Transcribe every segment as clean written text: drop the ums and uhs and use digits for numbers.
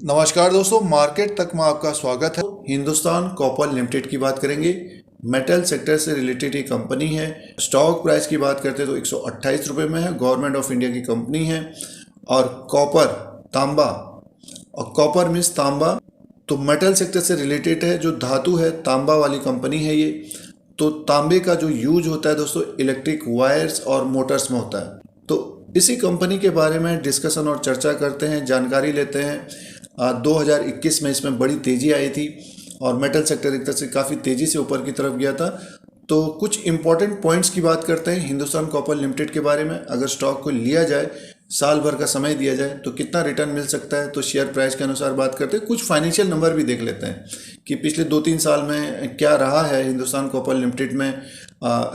नमस्कार दोस्तों, मार्केट तक में आपका स्वागत है। हिंदुस्तान कॉपर लिमिटेड की बात करेंगे। मेटल सेक्टर से रिलेटेड ये कंपनी है। स्टॉक प्राइस की बात करते हैं तो 128 रुपये में है। गवर्नमेंट ऑफ इंडिया की कंपनी है। और कॉपर, तांबा, और कॉपर मीन्स तांबा, तो मेटल सेक्टर से रिलेटेड है। जो धातु है, तांबा वाली कंपनी है ये। तो तांबे का जो यूज होता है दोस्तों, इलेक्ट्रिक वायर्स और मोटर्स में होता है। तो इसी कंपनी के बारे में डिस्कशन और चर्चा करते हैं, जानकारी लेते हैं। 2021 में इसमें बड़ी तेज़ी आई थी और मेटल सेक्टर एक तरह से काफ़ी तेज़ी से ऊपर की तरफ गया था। तो कुछ इंपॉर्टेंट पॉइंट्स की बात करते हैं हिंदुस्तान कॉपर लिमिटेड के बारे में। अगर स्टॉक को लिया जाए, साल भर का समय दिया जाए, तो कितना रिटर्न मिल सकता है, तो शेयर प्राइस के अनुसार बात करते हैं। कुछ फाइनेंशियल नंबर भी देख लेते हैं कि पिछले 2-3 साल में क्या रहा है हिंदुस्तान कॉपर लिमिटेड में।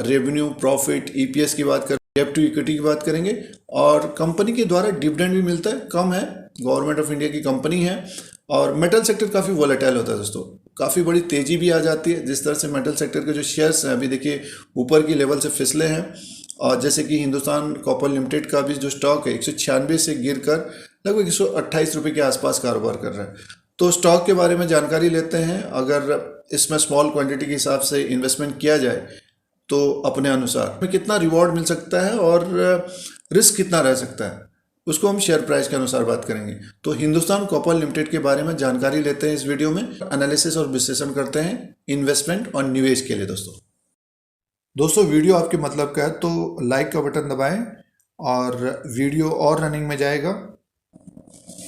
रेवेन्यू, प्रॉफिट, ईपीएस की बात करें, डेब्ट टू इक्विटी की बात करेंगे। और कंपनी के द्वारा डिविडेंड भी मिलता है, कम है, गवर्नमेंट ऑफ इंडिया की कंपनी है। और मेटल सेक्टर काफ़ी वोलेटाइल होता है दोस्तों, काफ़ी बड़ी तेज़ी भी आ जाती है। जिस तरह से मेटल सेक्टर के जो शेयर्स हैं अभी देखिए ऊपर की लेवल से फिसले हैं। और जैसे कि हिंदुस्तान कॉपर लिमिटेड का भी जो स्टॉक है 196 से गिर कर लगभग 128 रुपये के आसपास कारोबार कर रहा है। तो स्टॉक के बारे में जानकारी लेते हैं। अगर इसमें स्मॉल क्वांटिटी के हिसाब से इन्वेस्टमेंट किया जाए तो अपने अनुसार में कितना रिवॉर्ड मिल सकता है और रिस्क कितना रह सकता है, उसको हम शेयर प्राइस के अनुसार बात करेंगे। तो हिंदुस्तान कॉपर लिमिटेड के बारे में जानकारी लेते हैं इस वीडियो में। एनालिसिस और विश्लेषण करते हैं इन्वेस्टमेंट और निवेश के लिए। दोस्तों वीडियो आपके मतलब का है तो लाइक का बटन दबाएं और वीडियो और रनिंग में जाएगा।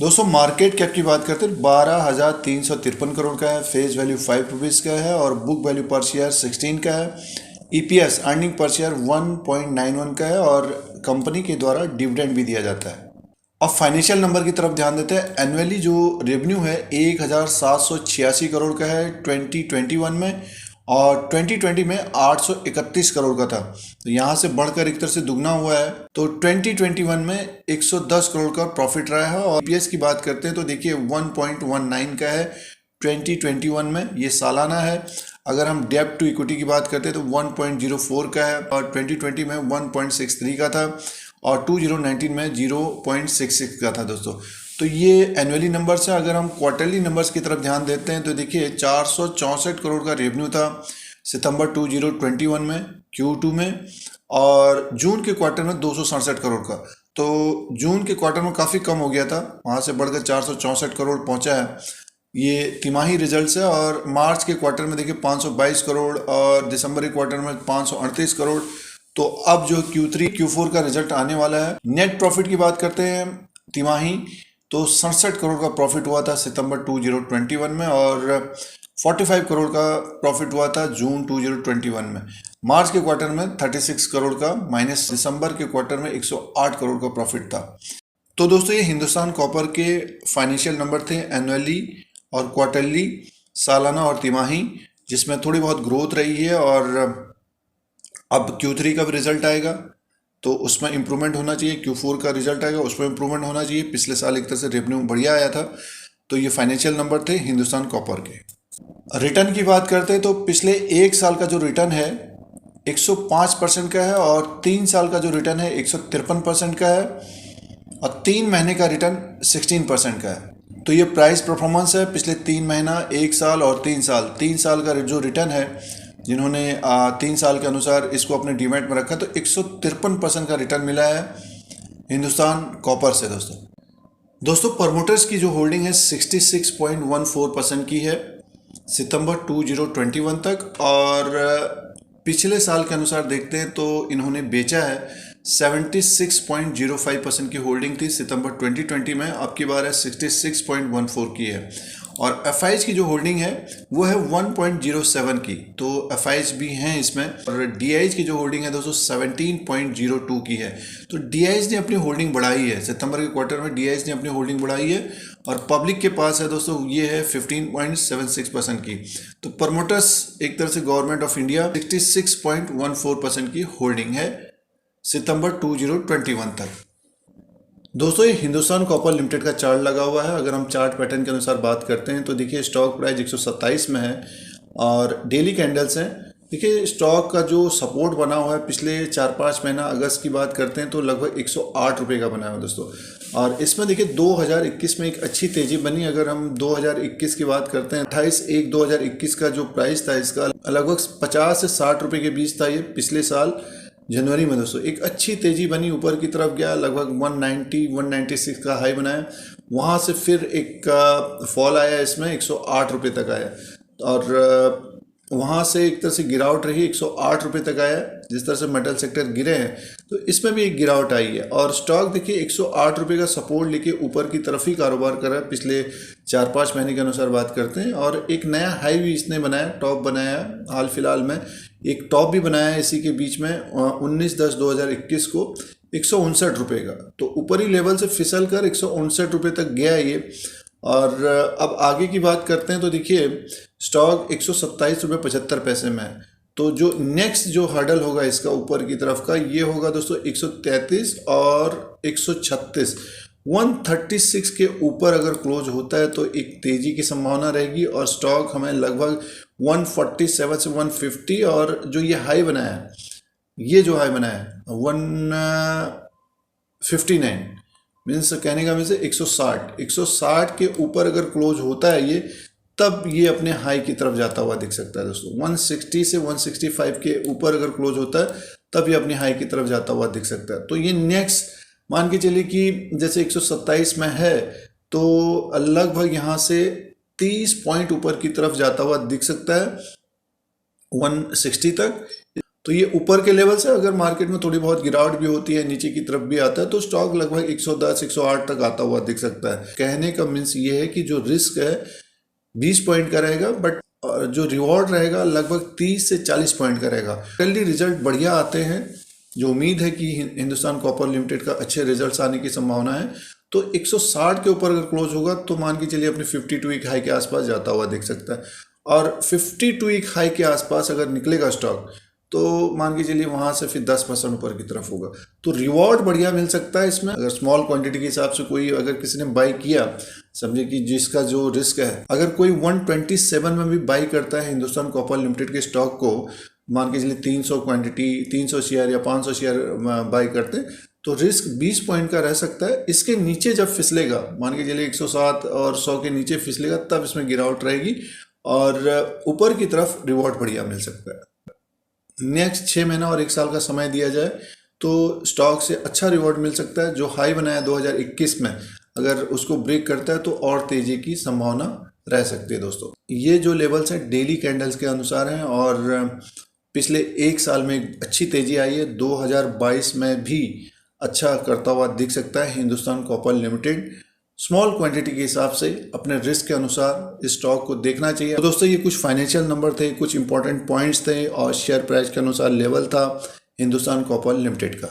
दोस्तों मार्केट कैप की बात करते हैं 12,353 करोड़ का है। फेस वैल्यू 5 रुपीज़ का है और बुक वैल्यू पर शेयर 16 का है। ईपीएस अर्निंग पर शेयर 1.91 का है और कंपनी के द्वारा डिविडेंड भी दिया जाता है। अब फाइनेंशियल नंबर की तरफ ध्यान देते हैं। एनुअली जो रेवेन्यू है 1,786 करोड़ का है 2021 में, और 2020 में 831 करोड़ का था। तो यहाँ से बढ़कर एक तरह से दुगना हुआ है। तो 2021 में 110 करोड़ का प्रॉफिट रहा है। और ईपीएस की बात करते हैं तो देखिए 1.19 का है 2021 में, ये सालाना है। अगर हम डेब्ट टू इक्विटी की बात करते हैं तो 1.04 का है और 2020 में 1.63 का था और 2019 में 0.66 का था दोस्तों। तो ये एनुअली नंबर्स है। अगर हम क्वार्टरली नंबर्स की तरफ ध्यान देते हैं तो देखिए 464 करोड़ का रेवेन्यू था सितंबर 2021 में, Q2 में, और जून के क्वार्टर में 267 करोड़ का। तो जून के क्वार्टर में काफ़ी कम हो गया था, वहाँ से बढ़कर 464 करोड़ पहुँचा है। ये तिमाही रिजल्ट्स है। और मार्च के क्वार्टर में देखिए 522 करोड़ और दिसंबर के क्वार्टर में 538 करोड़। तो अब जो Q3 Q4 का रिजल्ट आने वाला है। नेट प्रॉफिट की बात करते हैं तिमाही, तो 67 करोड़ का प्रॉफिट हुआ था सितंबर 2021 में और 45 करोड़ का प्रॉफिट हुआ था जून 2021 में। मार्च के क्वार्टर में 36 करोड़ का माइनस, दिसंबर के क्वार्टर में 108 करोड़ का प्रॉफिट था। तो दोस्तों ये हिंदुस्तान कॉपर के फाइनेंशियल नंबर थे, एनुअली और क्वार्टरली, सालाना और तिमाही, जिसमें थोड़ी बहुत ग्रोथ रही है। और अब Q3 का भी रिजल्ट आएगा तो उसमें इम्प्रूवमेंट होना चाहिए। Q4 का रिजल्ट आएगा, उसमें इम्प्रूवमेंट होना चाहिए। पिछले साल एक तरह से रेवेन्यू बढ़िया आया था। तो ये फाइनेंशियल नंबर थे हिंदुस्तान कॉपर के। रिटर्न की बात करते हैं तो पिछले एक साल का जो रिटर्न है 105% का है और 3 साल का जो रिटर्न है 153% का है और 3 महीने का रिटर्न 16% का है। तो ये प्राइस परफॉर्मेंस है पिछले 3 महीना, 1 साल और 3 साल। 3 साल का जो रिटर्न है, जिन्होंने 3 साल के अनुसार इसको अपने डीमैट में रखा, तो 153% का रिटर्न मिला है हिंदुस्तान कॉपर से। दोस्तों प्रमोटर्स की जो होल्डिंग है 66.14% की है सितंबर 2021 तक। और पिछले साल के अनुसार देखते हैं तो इन्होंने बेचा है 76.05% की होल्डिंग थी सितंबर 2020 में, अब की बार है 66.14 की है। और एफआईज की जो होल्डिंग है वो है 1.07 की, तो एफआईज भी हैं इसमें। और डीआईज की जो होल्डिंग है दोस्तों 17.02 की है। तो डीआईज ने अपनी होल्डिंग बढ़ाई है, सितंबर के क्वार्टर में डीआईज ने अपनी होल्डिंग बढ़ाई है। और पब्लिक के पास है दोस्तों ये है 15.76% की। तो प्रमोटर्स एक तरह से गवर्नमेंट ऑफ इंडिया 66.14% की होल्डिंग है सितंबर 2021 तक। दोस्तों ये हिंदुस्तान कॉपर लिमिटेड का चार्ट लगा हुआ है। अगर हम चार्ट पैटर्न के अनुसार बात करते हैं तो देखिए स्टॉक प्राइस 127 में है और डेली कैंडल्स हैं। देखिए स्टॉक का जो सपोर्ट बना हुआ है पिछले 4-5 महीना, अगस्त की बात करते हैं तो लगभग 108 रुपये का बना हुआ है दोस्तों। और इसमें देखिए 2021 में एक अच्छी तेजी बनी। अगर हम 2021 की बात करते हैं, 28/1/2021 का जो प्राइस था इसका लगभग 50 से 60 रुपए के बीच था। ये पिछले साल जनवरी में दोस्तों एक अच्छी तेजी बनी, ऊपर की तरफ गया, लगभग 190-196 का हाई बनाया। वहाँ से फिर एक फॉल आया, इसमें 108 रुपये तक आया और वहाँ से एक तरह से गिरावट रही, 108 रुपये तक आया। जिस तरह से मेटल सेक्टर गिरे हैं तो इसमें भी एक गिरावट आई है और स्टॉक देखिए 108 रुपये का सपोर्ट लेके ऊपर की तरफ ही कारोबार कर रहा है पिछले 4-5 महीने के अनुसार बात करते हैं। और एक नया हाई भी इसने बनाया, टॉप बनाया हाल फिलहाल में, एक टॉप भी बनाया है इसी के बीच में 19/10/2021 को 159 रुपये का। तो ऊपरी लेवल से फिसल कर 159 रुपये तक गया ये। और अब आगे की बात करते हैं तो देखिए स्टॉक 127.75 में है। तो जो नेक्स्ट जो हर्डल होगा इसका ऊपर की तरफ का, ये होगा दोस्तों 133 और 136। 136 के ऊपर अगर क्लोज होता है तो एक तेजी की संभावना रहेगी और स्टॉक हमें लगभग 147 से 150, और जो ये हाई बनाया है, ये जो हाई बनाया है 159 मीन्स कहने का मीन्स 160 के ऊपर अगर क्लोज होता है ये, तब ये अपने हाई की तरफ जाता हुआ दिख सकता है दोस्तों। 160 से 165 के ऊपर अगर क्लोज होता है तब ये अपने हाई की तरफ जाता हुआ दिख सकता है। तो ये नेक्स्ट मान के चलिए कि जैसे 127 में है तो लगभग यहाँ से 30 पॉइंट ऊपर की तरफ जाता हुआ दिख सकता है 160 तक। तो ये ऊपर के लेवल से अगर मार्केट में थोड़ी बहुत गिरावट भी होती है, नीचे की तरफ भी आता है, तो स्टॉक लगभग 110-108 तक आता हुआ दिख सकता है। कहने का मीन्स ये है कि जो रिस्क है 20 पॉइंट का रहेगा, बट जो रिवॉर्ड रहेगा लगभग 30 से 40 पॉइंट का रहेगा। जल्दी रिजल्ट बढ़िया आते हैं, जो उम्मीद है कि हिंदुस्तान कॉपर लिमिटेड का अच्छे रिजल्ट्स आने की संभावना है। तो 160 के ऊपर अगर क्लोज होगा तो मान के चलिए अपने 52 वीक हाई के आसपास जाता हुआ दिख सकता है। और 52 वीक हाई के आसपास अगर निकलेगा स्टॉक तो मान के चलिए वहाँ से फिर 10% ऊपर की तरफ होगा, तो रिवॉर्ड बढ़िया मिल सकता है इसमें। अगर स्मॉल क्वांटिटी के हिसाब से कोई अगर किसी ने बाई किया, समझे कि जिसका जो रिस्क है, अगर कोई 127 में भी बाई करता है हिंदुस्तान कॉपर लिमिटेड के स्टॉक को, मान के चलिए 300 क्वांटिटी, 300 शेयर या 500 शेयर बाई करते हैं, तो रिस्क 20 पॉइंट का रह सकता है। इसके नीचे जब फिसलेगा, मान के चलिए 107 और 100 के नीचे फिसलेगा, तब इसमें गिरावट रहेगी और ऊपर की तरफ रिवॉर्ड बढ़िया मिल सकता है। नेक्स्ट 6 महीना और 1 साल का समय दिया जाए तो स्टॉक से अच्छा रिवॉर्ड मिल सकता है। जो हाई बनाया 2021 में, अगर उसको ब्रेक करता है तो और तेजी की संभावना रह सकती है दोस्तों। ये जो लेवल्स हैं डेली कैंडल्स के अनुसार हैं और पिछले 1 साल में अच्छी तेजी आई है। 2022 में भी अच्छा करता हुआ दिख सकता है Hindustan copper limited. Small quantity के हिसाब से अपने रिस्क के अनुसार इस स्टॉक को देखना चाहिए। तो दोस्तों ये कुछ फाइनेंशियल नंबर थे, कुछ इंपॉर्टेंट पॉइंट्स थे और शेयर प्राइस के अनुसार लेवल था हिंदुस्तान कॉपर लिमिटेड का।